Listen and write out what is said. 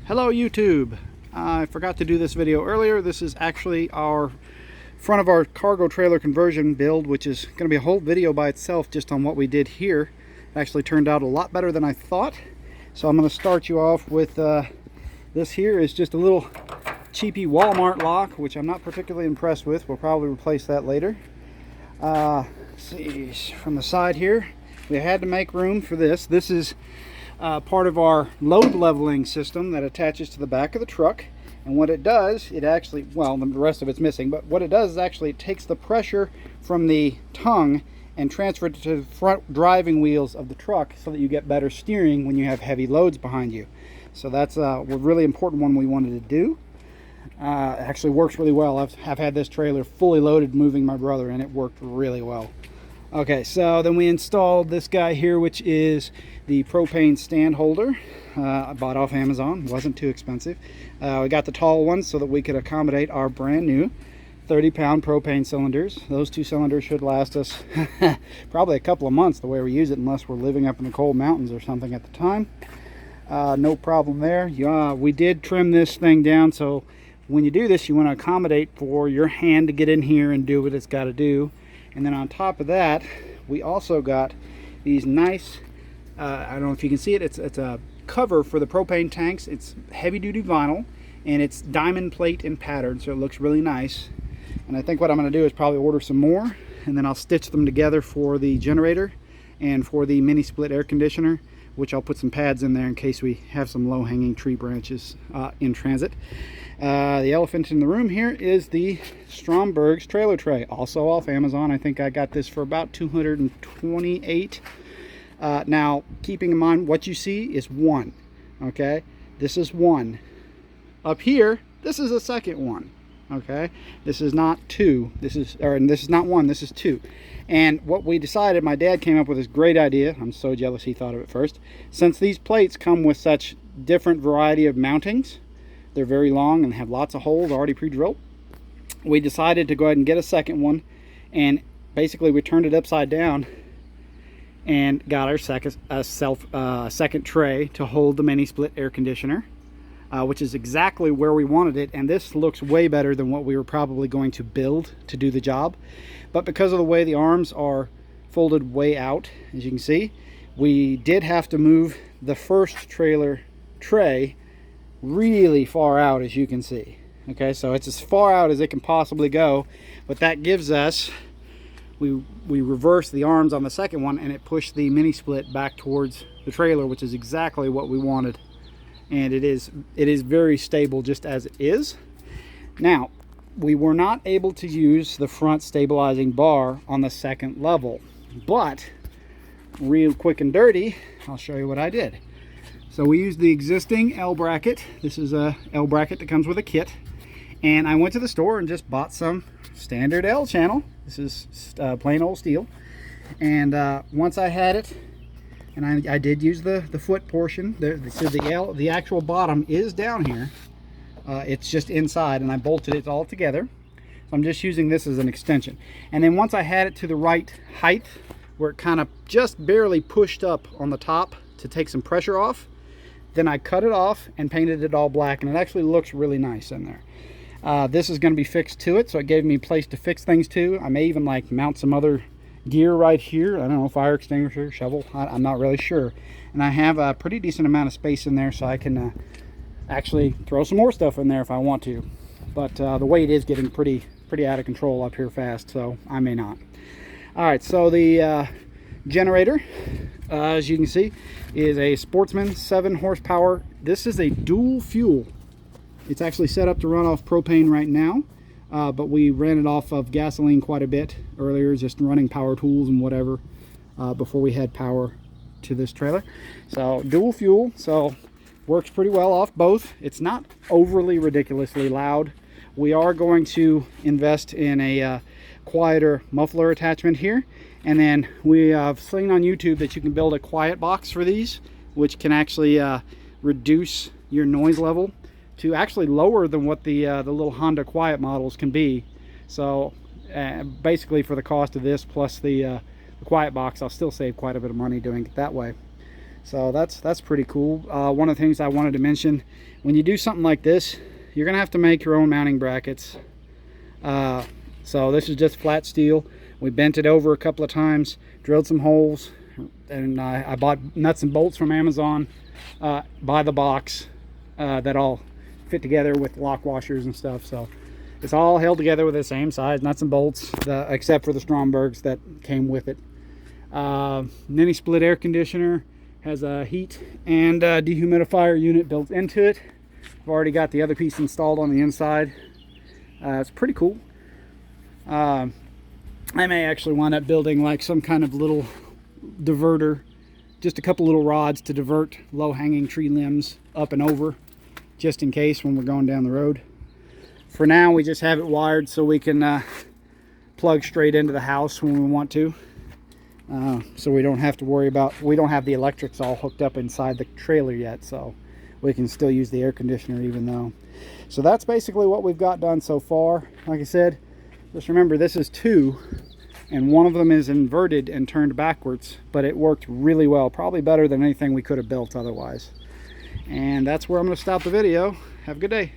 Hello YouTube. I forgot to do this video earlier. This is actually our front of our cargo trailer conversion build, which is going to be a whole video by itself just on what we did here. It actually turned out a lot better than I thought. So I'm going to start you off with this here is just a little cheapy Walmart lock, which I'm not particularly impressed with. We'll probably replace that later. Let's see, from the side here, we had to make room for this. This is part of our load leveling system that attaches to the back of the truck. And what it does, it actually, well, the rest of it's missing, but what it does is actually it takes the pressure from the tongue and transfers it to the front driving wheels of the truck so that you get better steering when you have heavy loads behind you. So that's a really important one we wanted to do. It actually works really well. I've had this trailer fully loaded moving my brother, and it worked really well. Okay, so then we installed this guy here, which is the propane stand holder. I bought off Amazon. Wasn't too expensive. We got the tall one so that we could accommodate our brand new 30-pound propane cylinders. Those two cylinders should last us probably a couple of months the way we use it, unless we're living up in the cold mountains or something at the time. No problem there. We did trim this thing down, so when you do this, you want to accommodate for your hand to get in here and do what it's got to do. And then on top of that, we also got these nice, I don't know if you can see it, it's a cover for the propane tanks. It's heavy duty vinyl and it's diamond plate in pattern, so it looks really nice. And I think what I'm going to do is probably order some more, and then I'll stitch them together for the generator and for the mini split air conditioner, which I'll put some pads in there in case we have some low-hanging tree branches in transit. The elephant in the room here is the Stromberg's trailer tray, also off Amazon. I think I got this for about $228. Now, keeping in mind what you see is one. Okay, this is one. Up here, this is a second one. Okay, this is not two. This is not one. This is two. And what we decided, my dad came up with this great idea. I'm so jealous he thought of it first. Since these plates come with such different variety of mountings, they're very long and have lots of holes already pre-drilled, we decided to go ahead and get a second one, and basically we turned it upside down and got our second tray to hold the mini split air conditioner, which is exactly where we wanted it. And this looks way better than what we were probably going to build to do the job. But because of the way the arms are folded way out, as you can see, we did have to move the first trailer tray really far out, as you can see. Okay, so it's as far out as it can possibly go, but that gives us, we reversed the arms on the second one, and it pushed the mini split back towards the trailer, which is exactly what we wanted. And it is very stable just as it is. Now, we were not able to use the front stabilizing bar on the second level, but real quick and dirty, I'll show you what I did. So we used the existing L bracket. This is a L bracket that comes with a kit. And I went to the store and just bought some standard L channel. This is plain old steel. And once I had it, and I did use the foot portion. The actual bottom is down here. It's just inside, and I bolted it all together. So I'm just using this as an extension. And then once I had it to the right height, where it kind of just barely pushed up on the top to take some pressure off, then I cut it off and painted it all black, and it actually looks really nice in there. This is going to be fixed to it, so it gave me a place to fix things to. I may even like mount some other gear right here. I don't know, fire extinguisher, shovel, I'm not really sure. And I have a pretty decent amount of space in there, so I can actually throw some more stuff in there if I want to. But the weight is getting pretty out of control up here fast, so I may not. All right, so the generator, as you can see, is a Sportsman 7 horsepower. This is a dual fuel. It's actually set up to run off propane right now, but we ran it off of gasoline quite a bit earlier, just running power tools and whatever before we had power to this trailer. So dual fuel, so works pretty well off both. It's not overly ridiculously loud. We are going to invest in a quieter muffler attachment here, and then we have seen on YouTube that you can build a quiet box for these, which can actually reduce your noise level to actually lower than what the little Honda Quiet models can be. So basically for the cost of this plus the quiet box, I'll still save quite a bit of money doing it that way. So that's pretty cool. One of the things I wanted to mention, when you do something like this, you're gonna have to make your own mounting brackets. So this is just flat steel. We bent it over a couple of times, drilled some holes, and I bought nuts and bolts from Amazon by the box that all fit together with lock washers and stuff. So it's all held together with the same size nuts and bolts, except for the Strombergs that came with it. Mini split air conditioner, has a heat and dehumidifier unit built into it. I've already got the other piece installed on the inside. It's pretty cool. I may actually wind up building like some kind of little diverter, just a couple little rods to divert low-hanging tree limbs up and over, just in case when we're going down the road. For now, we just have it wired so we can plug straight into the house when we want to. So we don't have to worry about, we don't have the electrics all hooked up inside the trailer yet, so we can still use the air conditioner even though. So that's basically what we've got done so far. Like I said, just remember this is 2, and one of them is inverted and turned backwards, but it worked really well, probably better than anything we could have built otherwise. And that's where I'm going to stop the video. Have a good day.